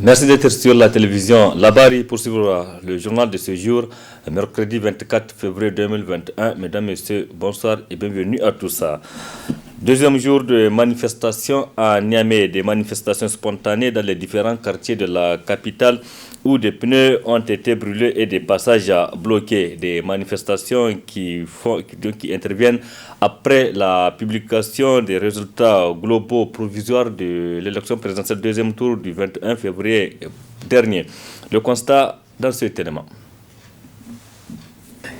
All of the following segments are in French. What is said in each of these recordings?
Merci d'être sur la télévision Labari pour suivre le journal de ce jour, mercredi 24 février 2021. Mesdames, Messieurs, bonsoir et bienvenue à tous. Deuxième jour de manifestation à Niamey, des manifestations spontanées dans les différents quartiers de la capitale où des pneus ont été brûlés et des passages bloqués. Des manifestations qui interviennent après la publication des résultats globaux provisoires de l'élection présidentielle deuxième tour du 21 février dernier. Le constat dans ce élément.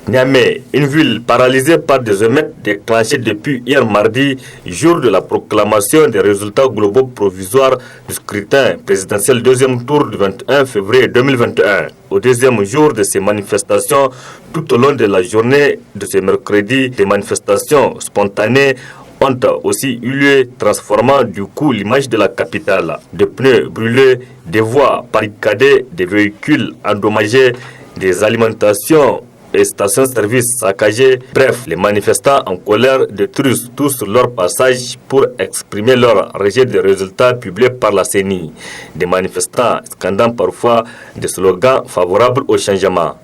Niamey, une ville paralysée par des émeutes déclenchées depuis hier mardi, jour de la proclamation des résultats globaux provisoires du scrutin présidentiel deuxième tour du 21 février 2021. Au deuxième jour de ces manifestations, tout au long de la journée de ce mercredi, des manifestations spontanées ont aussi eu lieu, transformant du coup l'image de la capitale. Des pneus brûlés, des voies barricadées, des véhicules endommagés, des alimentations et stations-service saccagées. Bref, les manifestants en colère détruisent tous leur passage pour exprimer leur rejet des résultats publiés par la CENI. Des manifestants scandant parfois des slogans favorables au changement.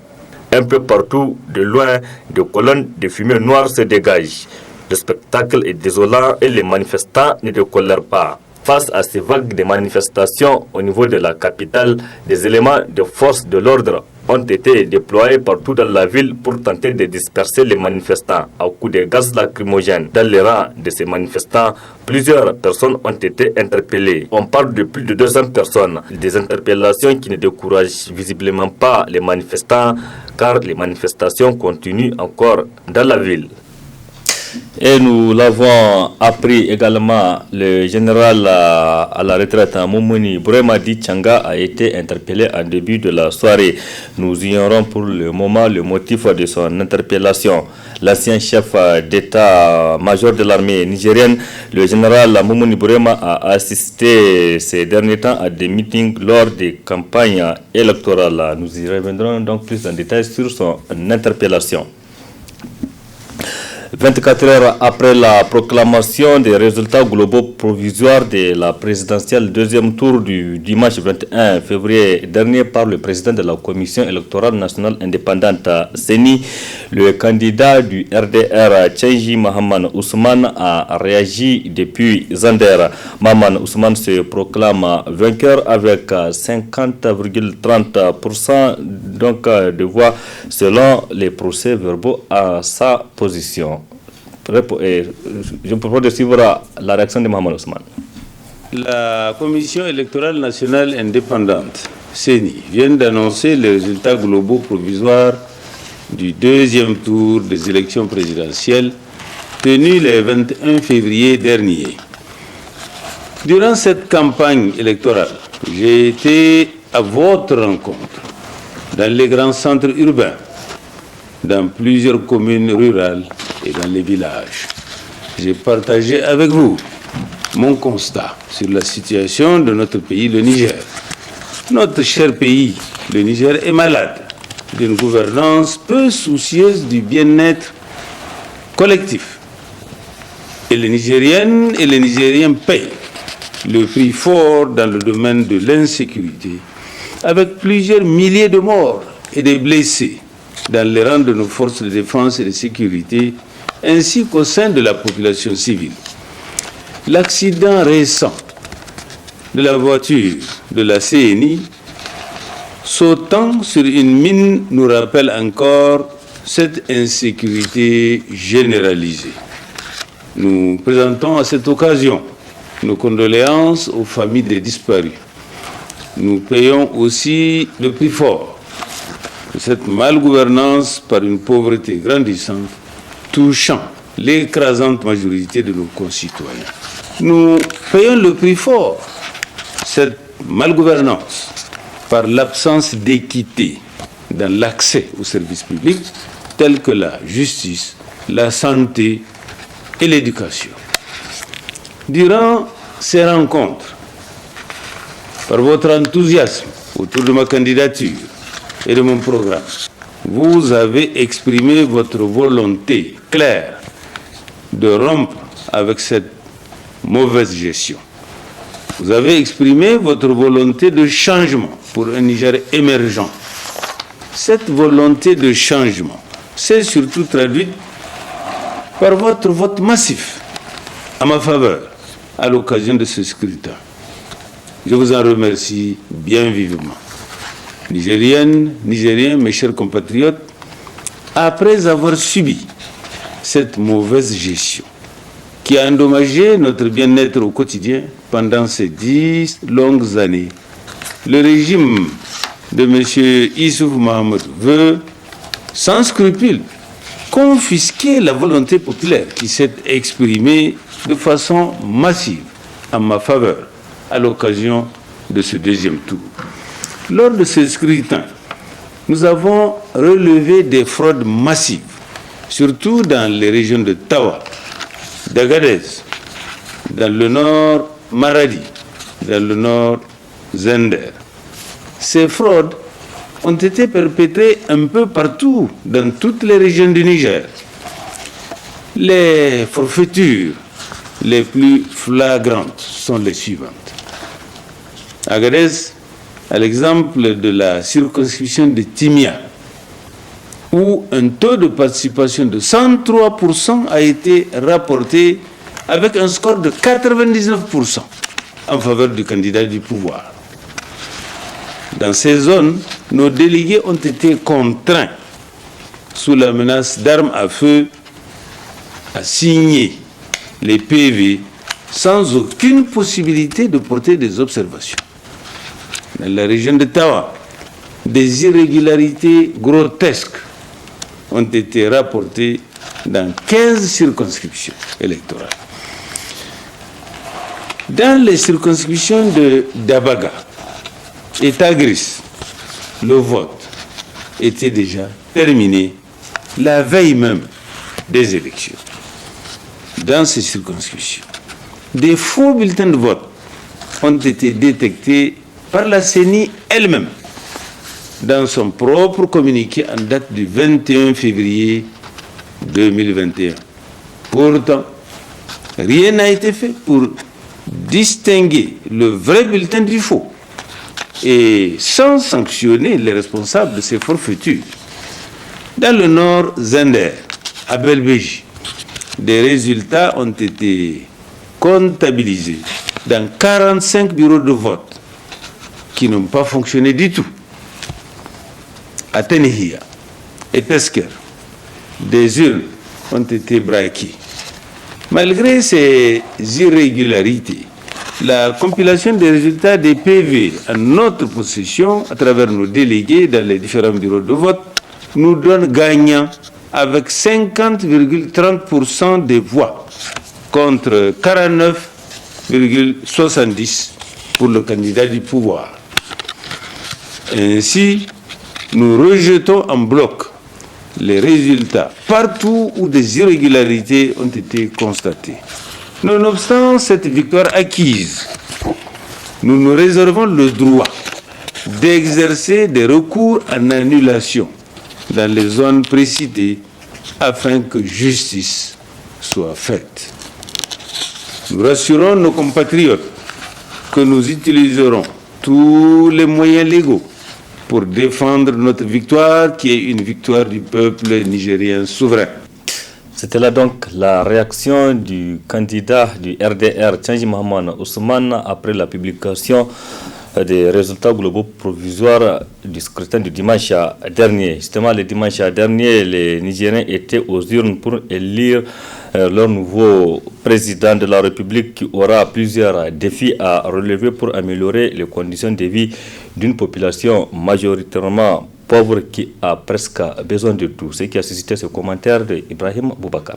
Un peu partout, de loin, des colonnes de fumée noire se dégagent. Le spectacle est désolant et les manifestants ne décolèrent pas. Face à ces vagues de manifestations au niveau de la capitale, des éléments de force de l'ordre ont été déployés partout dans la ville pour tenter de disperser les manifestants à coups de gaz lacrymogènes. Dans les rangs de ces manifestants, plusieurs personnes ont été interpellées. On parle de plus de 200 personnes. Des interpellations qui ne découragent visiblement pas les manifestants car les manifestations continuent encore dans la ville. Et nous l'avons appris également, le général à la retraite Moumouni Bouremadi Tchanga a été interpellé en début de la soirée. Nous ignorons pour le moment le motif de son interpellation. L'ancien chef d'état-major de l'armée nigérienne, le général Moumouni Bourema, a assisté ces derniers temps à des meetings lors des campagnes électorales. Nous y reviendrons donc plus en détail sur son interpellation. 24 heures après la proclamation des résultats globaux provisoires de la présidentielle deuxième tour du dimanche 21 février dernier par le président de la Commission électorale nationale indépendante CENI, le candidat du RDR Tchengi Mahaman Ousmane a réagi depuis Zander. Mahaman Ousmane se proclame vainqueur avec 50,30% de voix selon les procès-verbaux à sa position. Je vous propose de suivre la réaction de Mahaman Ousmane. La Commission électorale nationale indépendante, CENI, vient d'annoncer les résultats globaux provisoires du deuxième tour des élections présidentielles tenues le 21 février dernier. Durant cette campagne électorale, j'ai été à votre rencontre dans les grands centres urbains, dans plusieurs communes rurales et dans les villages. J'ai partagé avec vous mon constat sur la situation de notre pays, le Niger. Notre cher pays, le Niger, est malade d'une gouvernance peu soucieuse du bien-être collectif. Et les Nigériennes et les Nigériens payent le prix fort dans le domaine de l'insécurité, avec plusieurs milliers de morts et de blessés dans les rangs de nos forces de défense et de sécurité, ainsi qu'au sein de la population civile. L'accident récent de la voiture de la CENI sautant sur une mine nous rappelle encore cette insécurité généralisée. Nous présentons à cette occasion nos condoléances aux familles des disparus. Nous payons aussi le prix fort de cette malgouvernance par une pauvreté grandissante touchant l'écrasante majorité de nos concitoyens. Nous payons le prix fort de cette malgouvernance par l'absence d'équité dans l'accès aux services publics tels que la justice, la santé et l'éducation. Durant ces rencontres, par votre enthousiasme autour de ma candidature et de mon programme, vous avez exprimé votre volonté claire de rompre avec cette mauvaise gestion. Vous avez exprimé votre volonté de changement pour un Niger émergent. Cette volonté de changement s'est surtout traduite par votre vote massif à ma faveur à l'occasion de ce scrutin. Je vous en remercie bien vivement. Nigériennes, Nigériens, mes chers compatriotes, après avoir subi cette mauvaise gestion qui a endommagé notre bien-être au quotidien pendant ces 10 longues années, le régime de M. Issouf Mahamadou veut, sans scrupule, confisquer la volonté populaire qui s'est exprimée de façon massive en ma faveur à l'occasion de ce deuxième tour. Lors de ce scrutin, nous avons relevé des fraudes massives, surtout dans les régions de Tawa, d'Agadez, dans le nord Maradi, dans le nord Zender. Ces fraudes ont été perpétrées un peu partout dans toutes les régions du Niger. Les forfaitures les plus flagrantes sont les suivantes. Agadez, à l'exemple de la circonscription de Timia, où un taux de participation de 103% a été rapporté avec un score de 99% en faveur du candidat du pouvoir. Dans ces zones, nos délégués ont été contraints, sous la menace d'armes à feu, à signer les PV sans aucune possibilité de porter des observations. Dans la région de Tawa, des irrégularités grotesques ont été rapportées dans 15 circonscriptions électorales. Dans les circonscriptions de Dabaga et Tagris, le vote était déjà terminé la veille même des élections. Dans ces circonscriptions, des faux bulletins de vote ont été détectés par la CENI elle-même dans son propre communiqué en date du 21 février 2021. Pourtant, rien n'a été fait pour distinguer le vrai bulletin du faux et sans sanctionner les responsables de ces forfaitures. Dans le nord Zender, à Belbéji, des résultats ont été comptabilisés dans 45 bureaux de vote qui n'ont pas fonctionné du tout. À Tenehia et Tesker, des urnes ont été braquées. Malgré ces irrégularités, la compilation des résultats des PV en notre possession à travers nos délégués dans les différents bureaux de vote nous donne gagnant avec 50,30% des voix contre 49,70% pour le candidat du pouvoir. Ainsi, nous rejetons en bloc les résultats partout où des irrégularités ont été constatées. Nonobstant cette victoire acquise, nous nous réservons le droit d'exercer des recours en annulation dans les zones précitées afin que justice soit faite. Nous rassurons nos compatriotes que nous utiliserons tous les moyens légaux pour défendre notre victoire qui est une victoire du peuple nigérien souverain. C'était là donc la réaction du candidat du RDR, Tchangi Mahaman Ousmane, après la publication des résultats globaux provisoires du scrutin du dimanche dernier. Justement, le dimanche dernier, les Nigériens étaient aux urnes pour élire leur nouveau président de la République qui aura plusieurs défis à relever pour améliorer les conditions de vie d'une population majoritairement pauvre qui a presque besoin de tout. Ce qui a suscité ce commentaire d'Ibrahim Boubacar.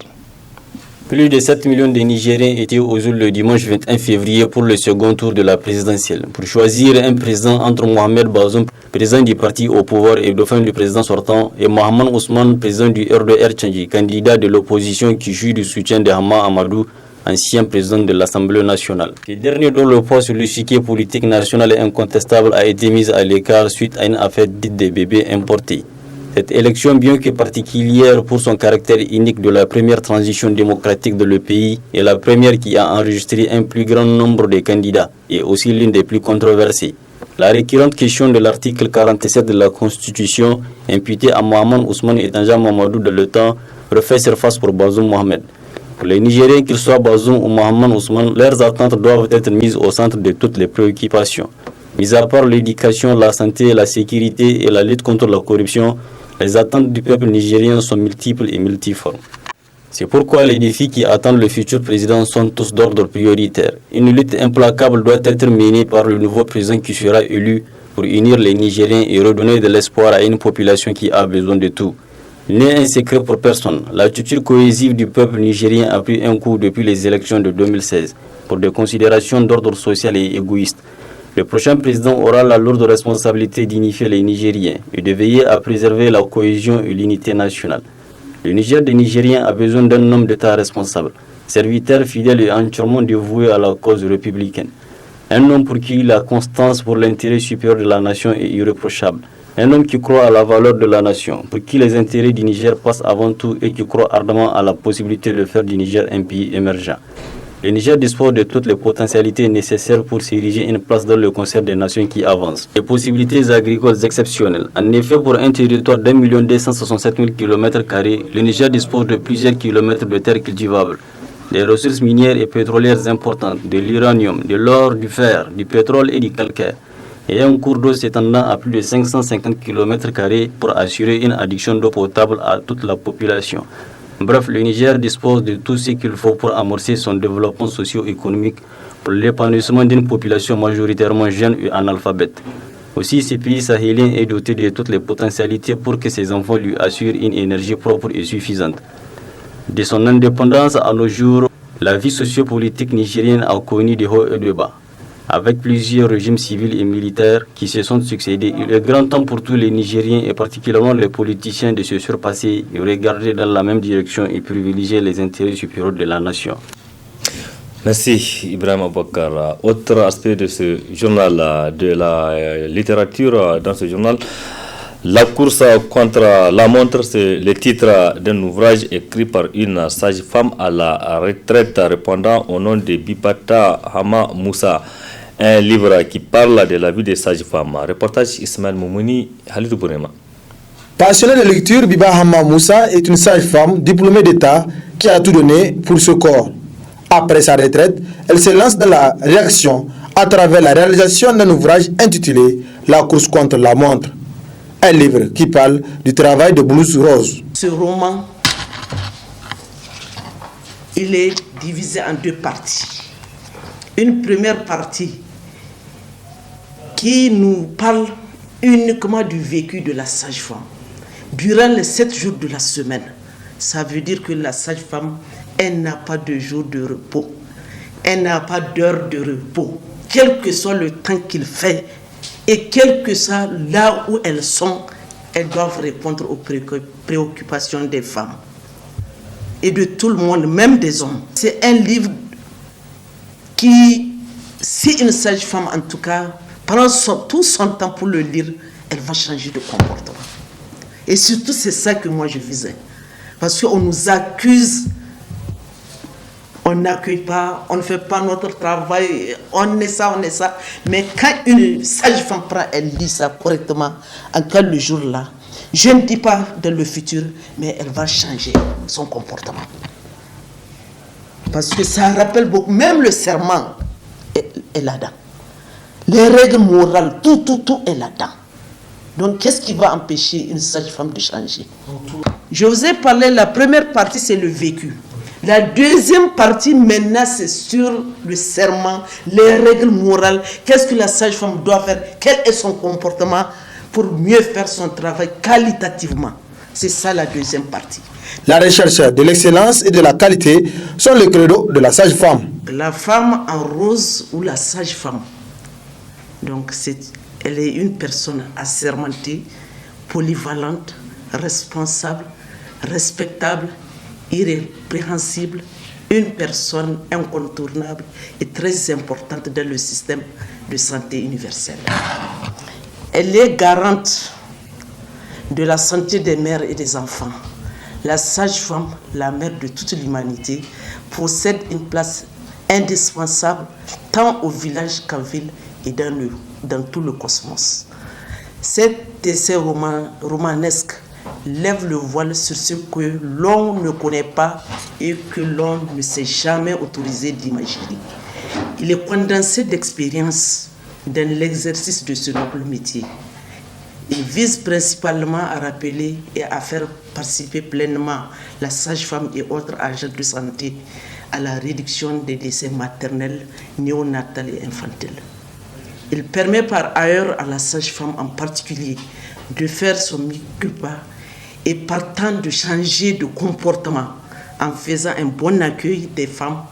Plus de 7 millions de Nigériens étaient aux urnes le dimanche 21 février pour le second tour de la présidentielle. Pour choisir un président entre Mohamed Bazoum, président du parti au pouvoir et dauphin du président sortant, et Mahaman Ousmane, président du RDR Tchangi, candidat de l'opposition qui jouit du soutien de Hama Amadou, ancien président de l'Assemblée nationale. Ce dernier, dont le poids sur l'échiquier politique national est incontestable, a été mis à l'écart suite à une affaire dite des bébés importés. Cette élection, bien que particulière pour son caractère unique de la première transition démocratique de le pays, est la première qui a enregistré un plus grand nombre de candidats et aussi l'une des plus controversées. La récurrente question de l'article 47 de la Constitution, imputée à Mohamed Ousmane et Tanja Mamadou dans le temps, refait surface pour Bazoum Mohamed. Pour les Nigériens, qu'ils soient Bazoum ou Mohamed Ousmane, leurs attentes doivent être mises au centre de toutes les préoccupations. Mis à part l'éducation, la santé, la sécurité et la lutte contre la corruption, les attentes du peuple nigérien sont multiples et multiformes. C'est pourquoi les défis qui attendent le futur président sont tous d'ordre prioritaire. Une lutte implacable doit être menée par le nouveau président qui sera élu pour unir les Nigériens et redonner de l'espoir à une population qui a besoin de tout. Il n'est un secret pour personne. L'attitude cohésive du peuple nigérien a pris un coup depuis les élections de 2016 pour des considérations d'ordre social et égoïste. Le prochain président aura la lourde responsabilité d'unifier les Nigériens et de veiller à préserver la cohésion et l'unité nationale. Le Niger des Nigériens a besoin d'un homme d'État responsable, serviteur fidèle et entièrement dévoué à la cause républicaine. Un homme pour qui la constance pour l'intérêt supérieur de la nation est irréprochable. Un homme qui croit à la valeur de la nation, pour qui les intérêts du Niger passent avant tout et qui croit ardemment à la possibilité de faire du Niger un pays émergent. Le Niger dispose de toutes les potentialités nécessaires pour s'ériger une place dans le concert des nations qui avancent. Les possibilités agricoles exceptionnelles. En effet, pour un territoire d'1 267 000 km², le Niger dispose de plusieurs kilomètres de terres cultivables. Des ressources minières et pétrolières importantes, de l'uranium, de l'or, du fer, du pétrole et du calcaire. Et un cours d'eau s'étendant à plus de 550 km² pour assurer une adduction d'eau potable à toute la population. Bref, le Niger dispose de tout ce qu'il faut pour amorcer son développement socio-économique pour l'épanouissement d'une population majoritairement jeune et analphabète. Aussi, ce pays sahélien est doté de toutes les potentialités pour que ses enfants lui assurent une énergie propre et suffisante. De son indépendance à nos jours, la vie sociopolitique nigérienne a connu des hauts et des bas. Avec plusieurs régimes civils et militaires qui se sont succédés, il est grand temps pour tous les Nigériens et particulièrement les politiciens de se surpasser et regarder dans la même direction et privilégier les intérêts supérieurs de la nation. Merci Ibrahim Aboubakar. Autre aspect de ce journal, de la littérature dans ce journal, la course contre la montre, c'est le titre d'un ouvrage écrit par une sage-femme à la retraite répondant au nom de Bibata Hama Moussa. Un livre qui parle de la vie des sages-femmes. Reportage Ismaël Moumouni, Halidou Bourema. Passionnée de lecture, Biba Hama Moussa est une sage-femme diplômée d'État qui a tout donné pour ce corps. Après sa retraite, elle se lance dans la réaction à travers la réalisation d'un ouvrage intitulé La course contre la montre. Un livre qui parle du travail de Blouse Rose. Ce roman, il est divisé en deux parties. Une première partie qui nous parle uniquement du vécu de la sage-femme durant les 7 jours de la semaine. Ça veut dire que la sage-femme, elle n'a pas de jour de repos, elle n'a pas d'heure de repos, quel que soit le temps qu'il fait et quel que soit là où elles sont, elles doivent répondre aux préoccupations des femmes et de tout le monde, même des hommes. C'est un livre qui, si une sage-femme en tout cas prend tout son temps pour le lire, elle va changer de comportement. Et surtout, c'est ça que moi je visais. Parce qu'on nous accuse, on n'accueille pas, on ne fait pas notre travail, on est ça. Mais quand une sage-femme prend, elle lit ça correctement, en cas le jour-là, je ne dis pas dans le futur, mais elle va changer son comportement. Parce que ça rappelle beaucoup, même le serment est là-dedans. Les règles morales, tout est là-dedans. Donc, qu'est-ce qui va empêcher une sage-femme de changer? Je vous ai parlé, la première partie, c'est le vécu. La deuxième partie, maintenant, c'est sur le serment, les règles morales. Qu'est-ce que la sage-femme doit faire? Quel est son comportement pour mieux faire son travail qualitativement? C'est ça la deuxième partie. La recherche de l'excellence et de la qualité sont le credo de la sage-femme. La femme en rose ou la sage-femme. Donc, elle est une personne assermentée, polyvalente, responsable, respectable, irrépréhensible, une personne incontournable et très importante dans le système de santé universel. Elle est garante de la santé des mères et des enfants. La sage-femme, la mère de toute l'humanité, possède une place indispensable tant au village qu'en ville et dans tout le cosmos. Cet essai romanesque lève le voile sur ce que l'on ne connaît pas et que l'on ne s'est jamais autorisé d'imaginer. Il est condensé d'expériences dans l'exercice de ce noble métier. Il vise principalement à rappeler et à faire participer pleinement la sage-femme et autres agents de santé à la réduction des décès maternels, néonatals et infantils. Il permet par ailleurs à la sage-femme en particulier de faire son mieux pas et partant de changer de comportement en faisant un bon accueil des femmes,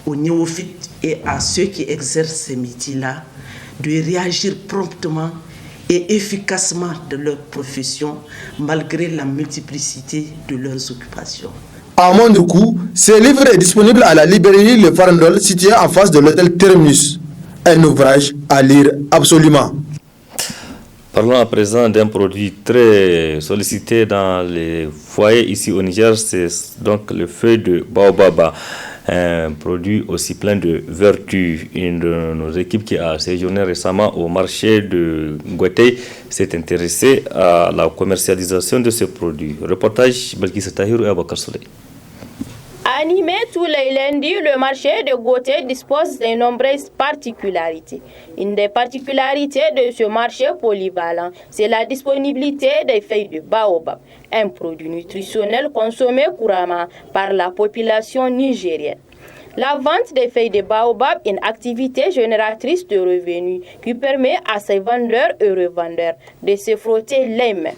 aux néophytes et à ceux qui exercent ces métiers-là, de réagir promptement et efficacement de leur profession malgré la multiplicité de leurs occupations. À moindre coût, ce livre est disponible à la librairie Le Farandole située en face de l'hôtel Terminus. Un ouvrage à lire absolument. Parlons à présent d'un produit très sollicité dans les foyers ici au Niger, c'est donc le feuille de baobab, un produit aussi plein de vertus. Une de nos équipes qui a séjourné récemment au marché de Guété s'est intéressée à la commercialisation de ce produit. Reportage Balkissa Tahirou et Abakar Souley. Animé tous les lundis, le marché de Guété dispose de nombreuses particularités. Une des particularités de ce marché polyvalent, c'est la disponibilité des feuilles de baobab, un produit nutritionnel consommé couramment par la population nigérienne. La vente des feuilles de baobab est une activité génératrice de revenus qui permet à ces vendeurs et revendeurs de se frotter les mains.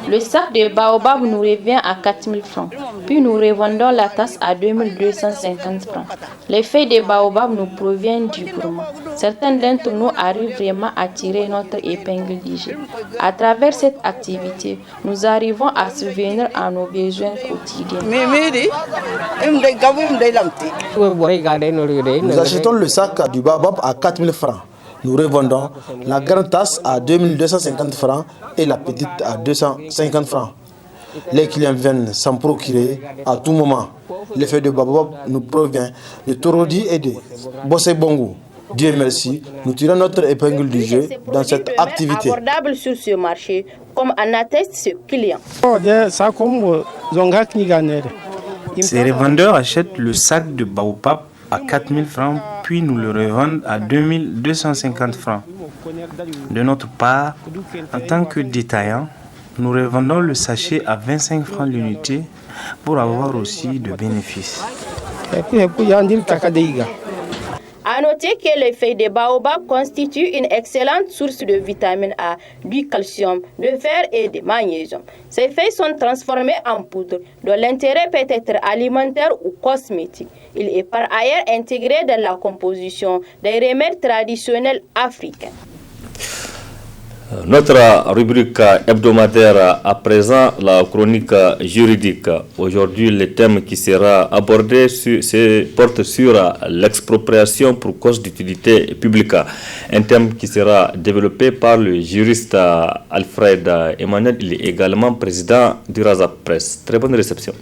Le sac de baobab nous revient à 4 000 francs, puis nous revendons la tasse à 2 250 francs. Les feuilles de baobab nous proviennent du gourmand. Certains d'entre nous arrivent vraiment à tirer notre épingle du jeu. À travers cette activité, nous arrivons à subvenir à nos besoins quotidiens. Nous achetons le sac du baobab à 4 000 francs. Nous revendons la grande tasse à 2 250 francs et la petite à 250 francs. Les clients viennent s'en procurer à tout moment. L'effet de baobab nous provient de Torodi et de Bossé Bongo. Dieu merci, nous tirons notre épingle du jeu dans cette activité. Abordable sur ce marché, comme en atteste ce client. Ces revendeurs achètent le sac de baobab à 4 000 francs, puis nous le revendent à 2 250 francs. De notre part, en tant que détaillant, nous revendons le sachet à 25 francs l'unité pour avoir aussi de bénéfices. À noter que les feuilles de baobab constituent une excellente source de vitamine A, du calcium, de fer et de magnésium. Ces feuilles sont transformées en poudre, dont l'intérêt peut être alimentaire ou cosmétique. Il est par ailleurs intégré dans la composition des remèdes traditionnels africains. Notre rubrique hebdomadaire à présent, la chronique juridique. Aujourd'hui, le thème qui sera abordé porte sur l'expropriation pour cause d'utilité publique. Un thème qui sera développé par le juriste Alfred Emmanuel. Il est également président du Raza Presse. Très bonne réception.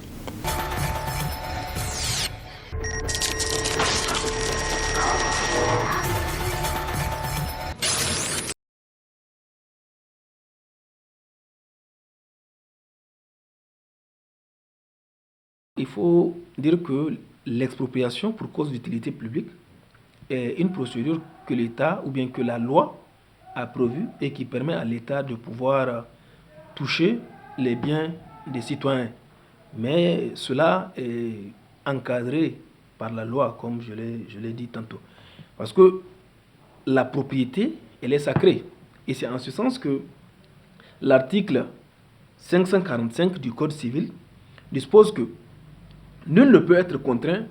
Il faut dire que l'expropriation pour cause d'utilité publique est une procédure que l'État ou bien que la loi a prévue et qui permet à l'État de pouvoir toucher les biens des citoyens. Mais cela est encadré par la loi, comme je l'ai dit tantôt. Parce que la propriété, elle est sacrée. Et c'est en ce sens que l'article 545 du Code civil dispose que nul ne peut être contraint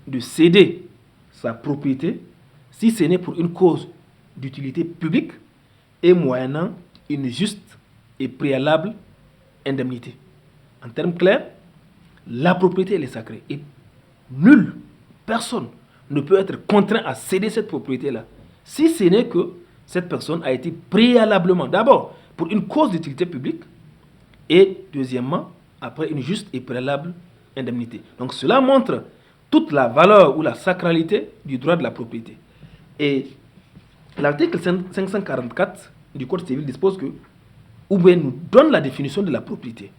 de céder sa propriété si ce n'est pour une cause d'utilité publique et moyennant une juste et préalable indemnité. En termes clairs, la propriété elle est sacrée et personne ne peut être contraint à céder cette propriété-là si ce n'est que cette personne a été préalablement, d'abord, pour une cause d'utilité publique, et deuxièmement, après une juste et préalable indemnité. Donc cela montre toute la valeur ou la sacralité du droit de la propriété. Et l'article 544 du Code civil dispose que, ou bien nous donne la définition de la propriété,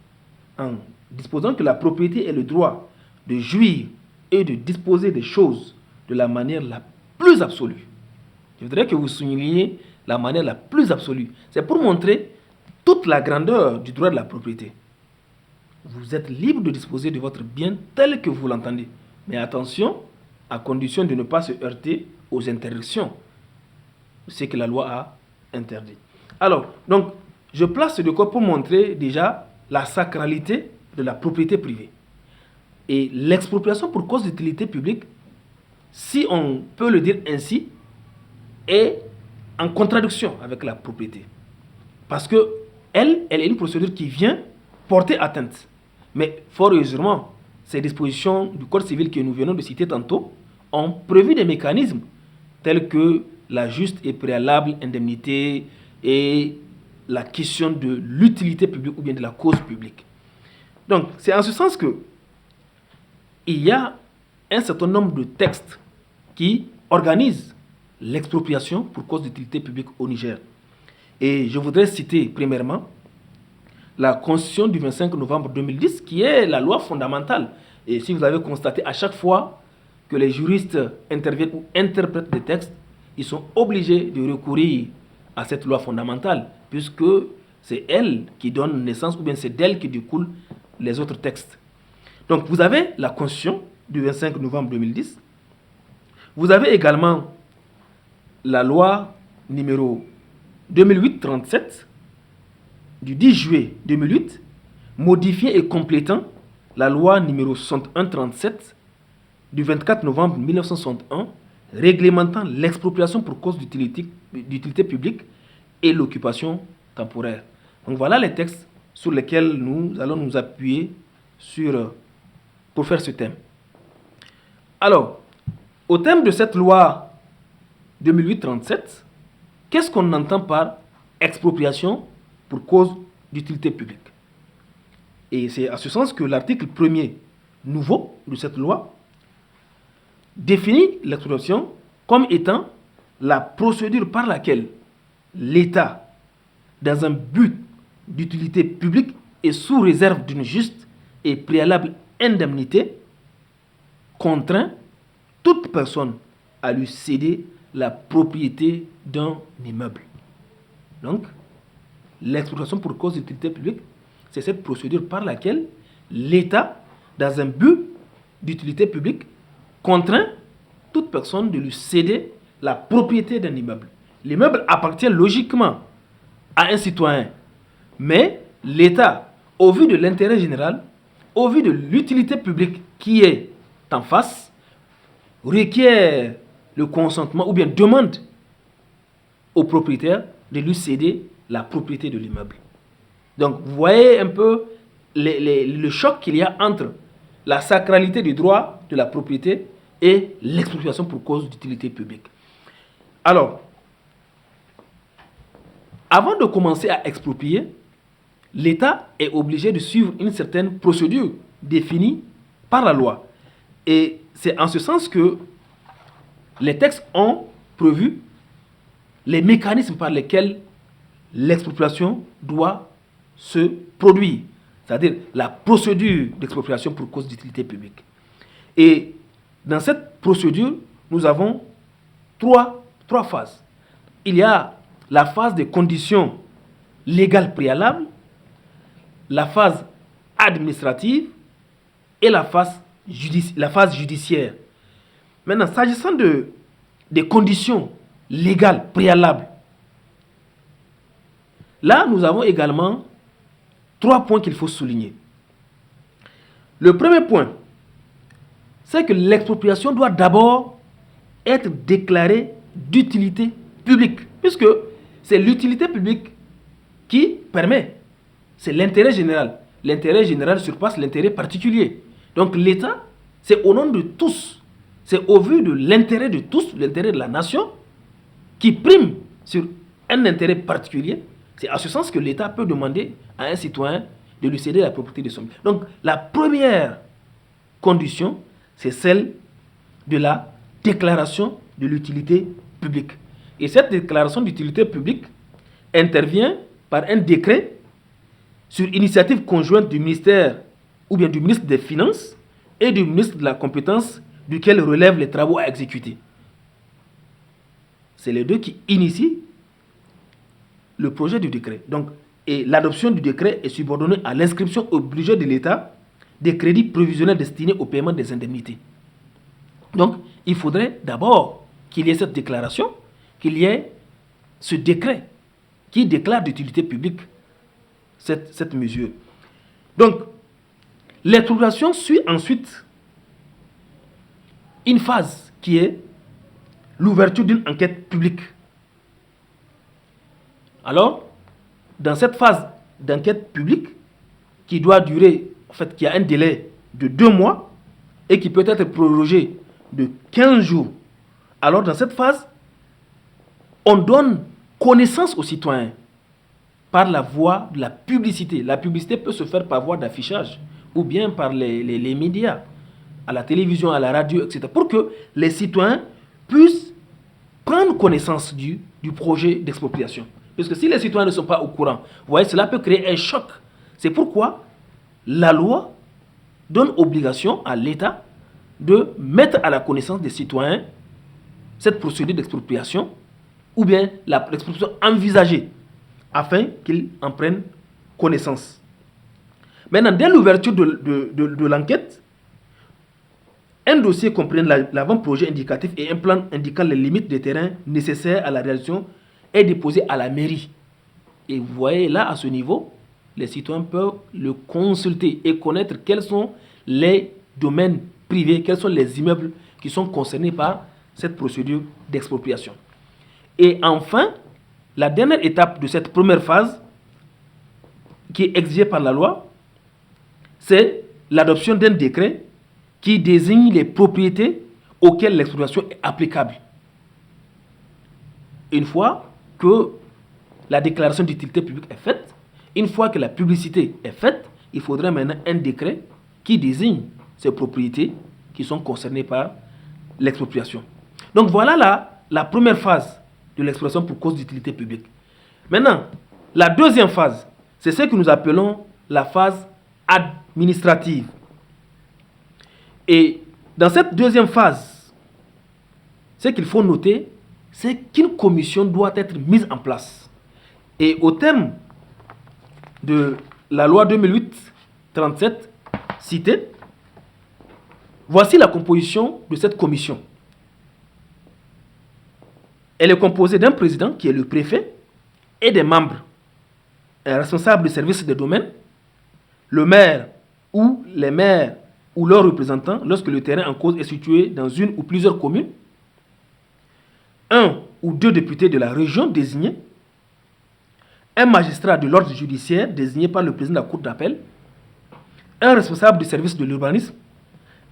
en disposant que la propriété est le droit de jouir et de disposer des choses de la manière la plus absolue. Je voudrais que vous souligniez la manière la plus absolue. C'est pour montrer toute la grandeur du droit de la propriété. Vous êtes libre de disposer de votre bien tel que vous l'entendez. Mais attention, à condition de ne pas se heurter aux interdictions. C'est que la loi a interdit. Alors, donc, je place ce décor pour montrer déjà la sacralité de la propriété privée. Et l'expropriation pour cause d'utilité publique, si on peut le dire ainsi, est en contradiction avec la propriété. Parce que elle est une procédure qui vient porter atteinte. Mais fort heureusement, ces dispositions du Code civil que nous venons de citer tantôt ont prévu des mécanismes tels que la juste et préalable indemnité et la question de l'utilité publique ou bien de la cause publique. Donc, c'est en ce sens que il y a un certain nombre de textes qui organisent l'expropriation pour cause d'utilité publique au Niger. Et je voudrais citer premièrement la Constitution du 25 novembre 2010 qui est la loi fondamentale. Et si vous avez constaté à chaque fois que les juristes interviennent ou interprètent des textes, ils sont obligés de recourir à cette loi fondamentale puisque c'est elle qui donne naissance ou bien c'est d'elle qui découlent les autres textes. Donc vous avez la Constitution du 25 novembre 2010. Vous avez également la loi numéro 2008-37 du 10 juillet 2008, modifiée et complétant la loi numéro 61-37 du 24 novembre 1961, réglementant l'expropriation pour cause d'utilité publique et l'occupation temporaire. Donc voilà les textes sur lesquels nous allons nous appuyer pour faire ce thème. Alors, au thème de cette loi 2008-37, qu'est-ce qu'on entend par expropriation pour cause d'utilité publique? Et c'est à ce sens que l'article 1er nouveau de cette loi définit l'expropriation comme étant la procédure par laquelle l'État, dans un but d'utilité publique et sous réserve d'une juste et préalable indemnité, contraint toute personne à lui céder la propriété d'un immeuble. Donc, l'expropriation pour cause d'utilité publique, c'est cette procédure par laquelle l'État, dans un but d'utilité publique, contraint toute personne de lui céder la propriété d'un immeuble. L'immeuble appartient logiquement à un citoyen, mais l'État, au vu de l'intérêt général, au vu de l'utilité publique qui est en face, requiert le consentement ou bien demande au propriétaire de lui céder la propriété de l'immeuble. Donc, vous voyez un peu le choc qu'il y a entre la sacralité du droit de la propriété et l'expropriation pour cause d'utilité publique. Alors, avant de commencer à exproprier, l'État est obligé de suivre une certaine procédure définie par la loi. Et c'est en ce sens que les textes ont prévu les mécanismes par lesquels l'expropriation doit se produire, c'est-à-dire la procédure d'expropriation pour cause d'utilité publique. Et dans cette procédure, nous avons trois phases. Il y a la phase des conditions légales préalables, la phase administrative et la phase judiciaire. Maintenant, s'agissant des conditions légales préalables, là, nous avons également 3 points qu'il faut souligner. Le premier point, c'est que l'expropriation doit d'abord être déclarée d'utilité publique, puisque c'est l'utilité publique qui permet, c'est l'intérêt général. L'intérêt général surpasse l'intérêt particulier. Donc l'État, c'est au nom de tous, c'est au vu de l'intérêt de tous, l'intérêt de la nation, qui prime sur un intérêt particulier, c'est à ce sens que l'État peut demander à un citoyen de lui céder la propriété de son bien. Donc, la première condition, c'est celle de la déclaration de l'utilité publique. Et cette déclaration d'utilité publique intervient par un décret sur initiative conjointe du ministère ou bien du ministre des Finances et du ministre de la compétence duquel relèvent les travaux à exécuter. C'est les deux qui initient le projet du décret. Donc, et l'adoption du décret est subordonnée à l'inscription au budget de l'État des crédits prévisionnels destinés au paiement des indemnités. Donc, il faudrait d'abord qu'il y ait cette déclaration, qu'il y ait ce décret qui déclare d'utilité publique cette mesure. Donc, l'expropriation suit ensuite une phase qui est l'ouverture d'une enquête publique. Alors, dans cette phase d'enquête publique, qui doit durer, en fait, qui a un délai de 2 mois et qui peut être prorogé de 15 jours, alors dans cette phase, on donne connaissance aux citoyens par la voie de la publicité. La publicité peut se faire par voie d'affichage ou bien par les médias, à la télévision, à la radio, etc. pour que les citoyens puissent prendre connaissance du projet d'expropriation. Parce que si les citoyens ne sont pas au courant, vous voyez, cela peut créer un choc. C'est pourquoi la loi donne obligation à l'État de mettre à la connaissance des citoyens cette procédure d'expropriation ou bien l'expropriation envisagée afin qu'ils en prennent connaissance. Maintenant, dès l'ouverture de l'enquête, un dossier comprenant l'avant-projet indicatif et un plan indiquant les limites des terrains nécessaires à la réalisation est déposé à la mairie. Et vous voyez là, à ce niveau, les citoyens peuvent le consulter et connaître quels sont les domaines privés, quels sont les immeubles qui sont concernés par cette procédure d'expropriation. Et enfin, la dernière étape de cette première phase, qui est exigée par la loi, c'est l'adoption d'un décret qui désigne les propriétés auxquelles l'expropriation est applicable. Une fois que la déclaration d'utilité publique est faite, une fois que la publicité est faite, il faudrait maintenant un décret qui désigne ces propriétés qui sont concernées par l'expropriation. Donc voilà la première phase de l'expropriation pour cause d'utilité publique. Maintenant, la deuxième phase, c'est ce que nous appelons la phase administrative. Et dans cette deuxième phase, ce qu'il faut noter, c'est qu'une commission doit être mise en place. Et au terme de la loi 2008-37 citée, voici la composition de cette commission. Elle est composée d'un président qui est le préfet et des membres, un responsable du service des domaines, le maire ou les maires ou leurs représentants lorsque le terrain en cause est situé dans une ou plusieurs communes, un ou deux députés de la région désignés, un magistrat de l'ordre judiciaire désigné par le président de la cour d'appel, un responsable du service de l'urbanisme,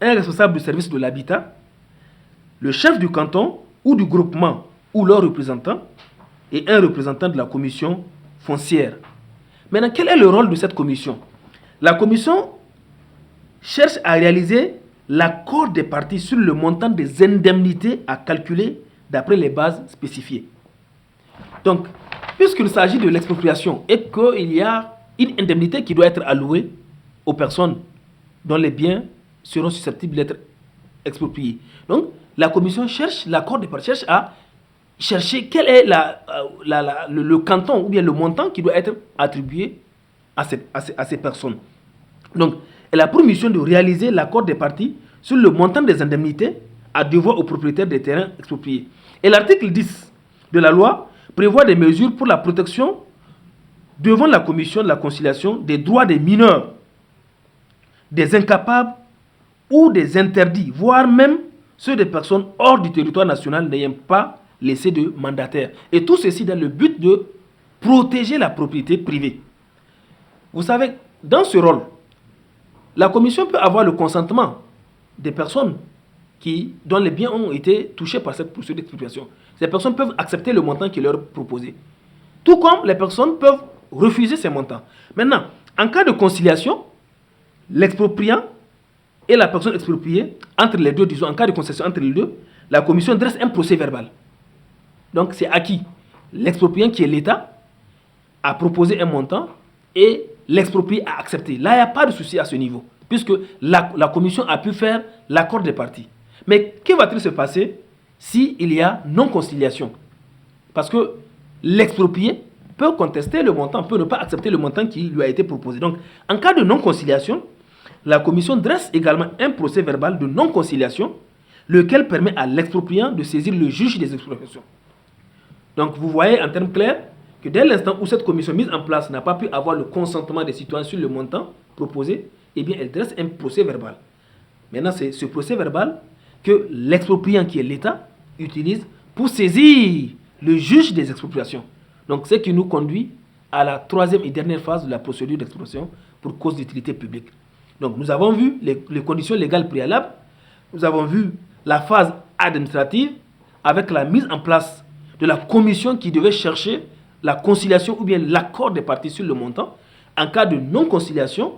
un responsable du service de l'habitat, le chef du canton ou du groupement ou leur représentant et un représentant de la commission foncière. Maintenant, quel est le rôle de cette commission? La commission cherche à réaliser l'accord des parties sur le montant des indemnités à calculer d'après les bases spécifiées. Donc, puisqu'il s'agit de l'expropriation et qu'il y a une indemnité qui doit être allouée aux personnes dont les biens seront susceptibles d'être expropriés. Donc, la commission cherche, l'accord des parties cherche à chercher quel est le canton ou bien le montant qui doit être attribué à ces personnes. Donc, elle a pour mission de réaliser l'accord des parties sur le montant des indemnités à devoir aux propriétaires des terrains expropriés. Et l'article 10 de la loi prévoit des mesures pour la protection devant la commission de la conciliation des droits des mineurs, des incapables ou des interdits, voire même ceux des personnes hors du territoire national n'ayant pas laissé de mandataire. Et tout ceci dans le but de protéger la propriété privée. Vous savez, dans ce rôle, la commission peut avoir le consentement des personnes dont les biens ont été touchés par cette procédure d'expropriation. Ces personnes peuvent accepter le montant qui leur est proposé. Tout comme les personnes peuvent refuser ces montants. Maintenant, en cas de conciliation, l'expropriant et la personne expropriée, entre les deux, disons, en cas de concession entre les deux, la commission dresse un procès verbal. Donc, c'est acquis. L'expropriant, qui est l'État, a proposé un montant et l'exproprié a accepté. Là, il n'y a pas de souci à ce niveau, puisque la commission a pu faire l'accord des parties. Mais que va-t-il se passer s'il y a non-conciliation? Parce que l'exproprié peut contester le montant, peut ne pas accepter le montant qui lui a été proposé. Donc, en cas de non-conciliation, la commission dresse également un procès verbal de non-conciliation, lequel permet à l'expropriant de saisir le juge des expropriations. Donc, vous voyez en termes clairs que dès l'instant où cette commission mise en place n'a pas pu avoir le consentement des citoyens sur le montant proposé, eh bien, elle dresse un procès verbal. Maintenant, c'est ce procès verbal que l'expropriant, qui est l'État, utilise pour saisir le juge des expropriations. Donc, ce qui nous conduit à la troisième et dernière phase de la procédure d'expropriation pour cause d'utilité publique. Donc, nous avons vu les conditions légales préalables, nous avons vu la phase administrative avec la mise en place de la commission qui devait chercher la conciliation ou bien l'accord des parties sur le montant. En cas de non-conciliation,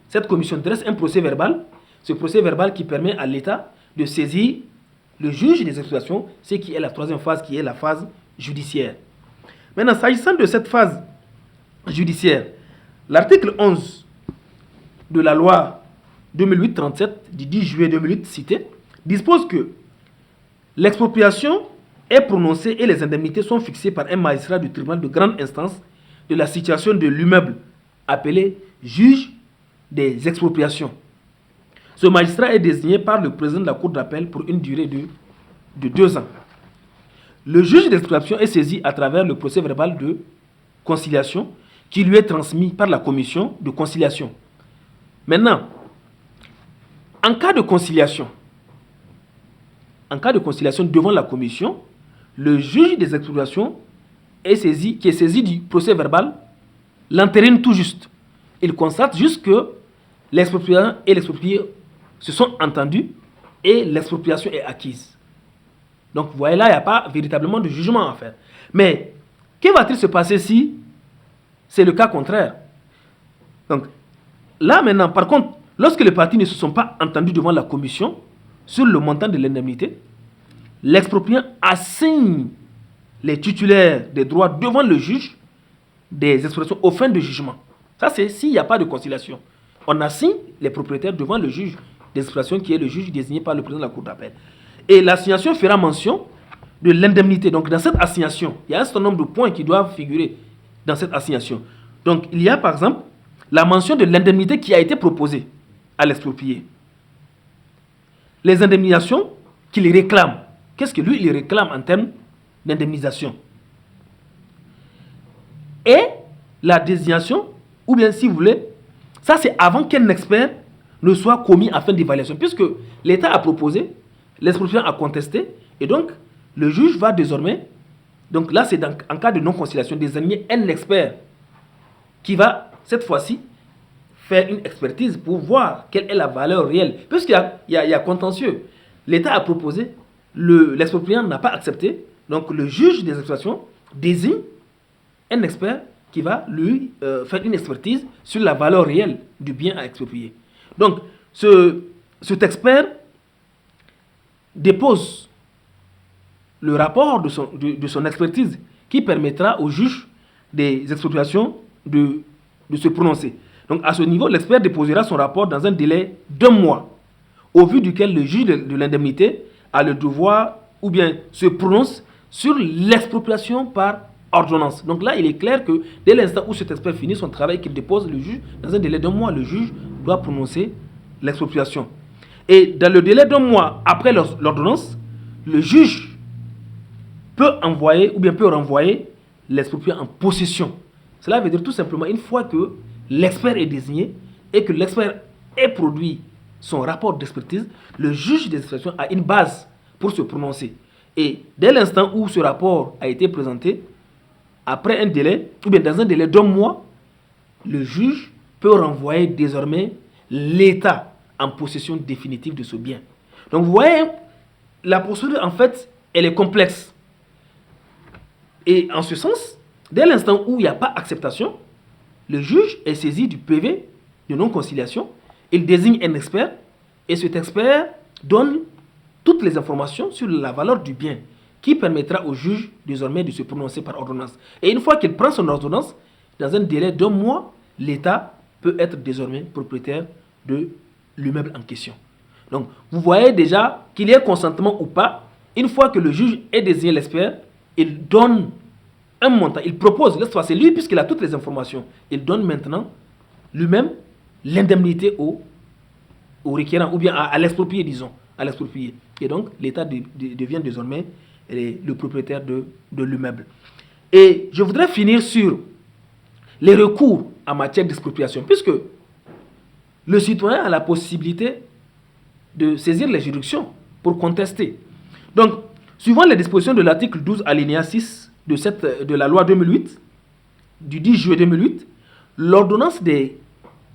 cette commission dresse un procès verbal, ce procès verbal qui permet à l'État de saisir le juge des expropriations, ce qui est la troisième phase, qui est la phase judiciaire. Maintenant, s'agissant de cette phase judiciaire, l'article 11 de la loi 2008-37 du 10 juillet 2008 cité dispose que l'expropriation est prononcée et les indemnités sont fixées par un magistrat du tribunal de grande instance de la situation de l'immeuble, appelé juge des expropriations. Ce magistrat est désigné par le président de la cour d'appel pour une durée de 2 ans. Le juge d'expropriation est saisi à travers le procès verbal de conciliation qui lui est transmis par la commission de conciliation. Maintenant, en cas de conciliation devant la commission, le juge des expropriations qui est saisi du procès verbal, l'entérine tout juste. Il constate juste que l'expropriant et l'exproprié se sont entendus et l'expropriation est acquise. Donc, vous voyez là, il n'y a pas véritablement de jugement à faire. Mais, que va-t-il se passer si c'est le cas contraire? Donc, là maintenant, par contre, lorsque les parties ne se sont pas entendues devant la commission sur le montant de l'indemnité, l'expropriant assigne les titulaires des droits devant le juge des expropriations aux fins de jugement. Ça, c'est s'il n'y a pas de conciliation. On assigne les propriétaires devant le juge des expropriations, qui est le juge désigné par le président de la cour d'appel. Et l'assignation fera mention de l'indemnité. Donc, dans cette assignation, il y a un certain nombre de points qui doivent figurer dans cette assignation. Donc, il y a par exemple la mention de l'indemnité qui a été proposée à l'exproprié. Les indemnisations qu'il réclame. Qu'est-ce que lui, il réclame en termes d'indemnisation? Et la désignation, ou bien si vous voulez, ça c'est avant qu'un expert ne soit commis en fin d'évaluation. Puisque l'État a proposé, l'expropriant a contesté, et donc le juge va désormais, donc là c'est en cas de non-conciliation, désigner un expert qui va cette fois-ci faire une expertise pour voir quelle est la valeur réelle. Puisqu'il y a contentieux. L'État a proposé, l'expropriant n'a pas accepté, donc le juge des expropriations désigne un expert qui va lui faire une expertise sur la valeur réelle du bien à exproprier. Donc, cet expert dépose le rapport de son expertise qui permettra au juge des expropriations de se prononcer. Donc, à ce niveau, l'expert déposera son rapport dans un délai d'1 mois, au vu duquel le juge de l'indemnité a le devoir ou bien se prononce sur l'expropriation par ordonnance. Donc là, il est clair que dès l'instant où cet expert finit son travail, qu'il dépose le juge, dans un délai d'1 mois, le juge doit prononcer l'expropriation. Et dans le délai d'1 mois après l'ordonnance, le juge peut envoyer ou bien peut renvoyer l'expropriant en possession. Cela veut dire tout simplement, une fois que l'expert est désigné et que l'expert ait produit son rapport d'expertise, le juge des expropriations a une base pour se prononcer. Et dès l'instant où ce rapport a été présenté, après un délai, ou bien dans un délai d'1 mois, le juge peut renvoyer désormais l'État en possession définitive de ce bien. Donc vous voyez, la procédure en fait, elle est complexe. Et en ce sens, Dès l'instant où il n'y a pas acceptation, le juge est saisi du PV de non-conciliation, il désigne un expert et cet expert donne toutes les informations sur la valeur du bien qui permettra au juge désormais de se prononcer par ordonnance. Et une fois qu'il prend son ordonnance, dans un délai d'1 mois, l'État peut être désormais propriétaire de l'immeuble en question. Donc, vous voyez déjà qu'il y ait consentement ou pas, une fois que le juge ait désigné l'expert, il donne un montant, il propose, c'est lui puisqu'il a toutes les informations, il donne maintenant lui-même l'indemnité au requérant ou bien à l'exproprié, disons, à l'exproprié. Et donc, l'État devient désormais le propriétaire de l'immeuble. Et je voudrais finir sur les recours en matière d'expropriation, puisque le citoyen a la possibilité de saisir les juridictions pour contester. Donc, suivant les dispositions de l'article 12 alinéa 6 de la loi 2008, du 10 juillet 2008, l'ordonnance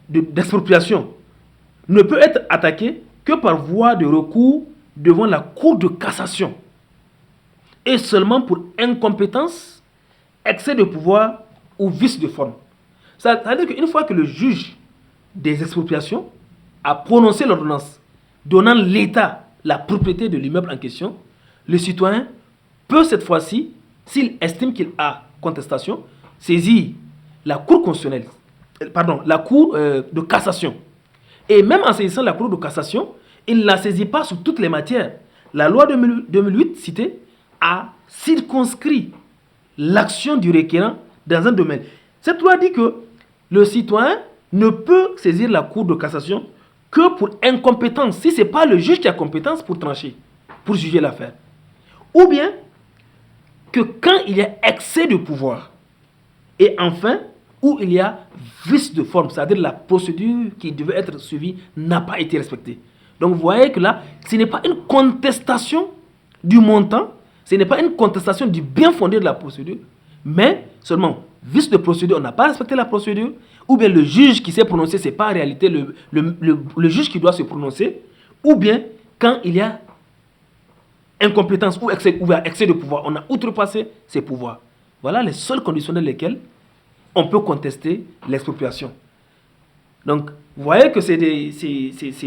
d'expropriation ne peut être attaquée que par voie de recours devant la Cour de cassation et seulement pour incompétence, excès de pouvoir ou vice de forme. Ça veut dire qu'une fois que le juge des expropriations a prononcé l'ordonnance donnant l'État la propriété de l'immeuble en question, le citoyen peut cette fois-ci, s'il estime qu'il a contestation, saisir la Cour constitutionnelle, la Cour de cassation. Et même en saisissant la Cour de cassation, il ne la saisit pas sur toutes les matières. La loi 2008 citée a circonscrit l'action du requérant dans un domaine. Cette loi dit que le citoyen ne peut saisir la Cour de cassation que pour incompétence, si ce n'est pas le juge qui a compétence pour trancher, pour juger l'affaire. Ou bien que quand il y a excès de pouvoir. Et enfin, où il y a vice de forme, c'est-à-dire la procédure qui devait être suivie n'a pas été respectée. Donc vous voyez que là, ce n'est pas une contestation du montant, ce n'est pas une contestation du bien fondé de la procédure, mais seulement vice de procédure, on n'a pas respecté la procédure, ou bien le juge qui s'est prononcé, ce n'est pas en réalité le juge qui doit se prononcer, ou bien quand il y a incompétence ou excès de pouvoir, on a outrepassé ses pouvoirs. Voilà les seules conditions dans lesquelles on peut contester l'expropriation. Donc, vous voyez que c'est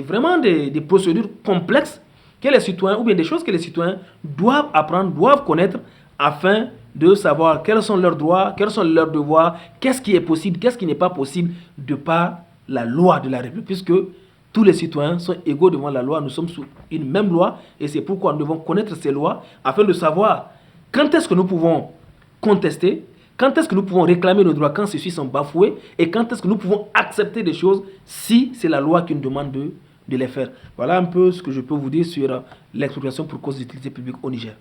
vraiment des procédures complexes que les citoyens, ou bien des choses que les citoyens doivent apprendre, doivent connaître, afin de savoir quels sont leurs droits, quels sont leurs devoirs, qu'est-ce qui est possible, qu'est-ce qui n'est pas possible, de par la loi de la République, puisque tous les citoyens sont égaux devant la loi, nous sommes sous une même loi, et c'est pourquoi nous devons connaître ces lois, afin de savoir quand est-ce que nous pouvons contester, quand est-ce que nous pouvons réclamer nos droits quand ceux-ci sont bafoués, et quand est-ce que nous pouvons accepter des choses si c'est la loi qui nous demande de les faire. Voilà un peu ce que je peux vous dire sur l'expropriation pour cause d'utilité publique au Niger.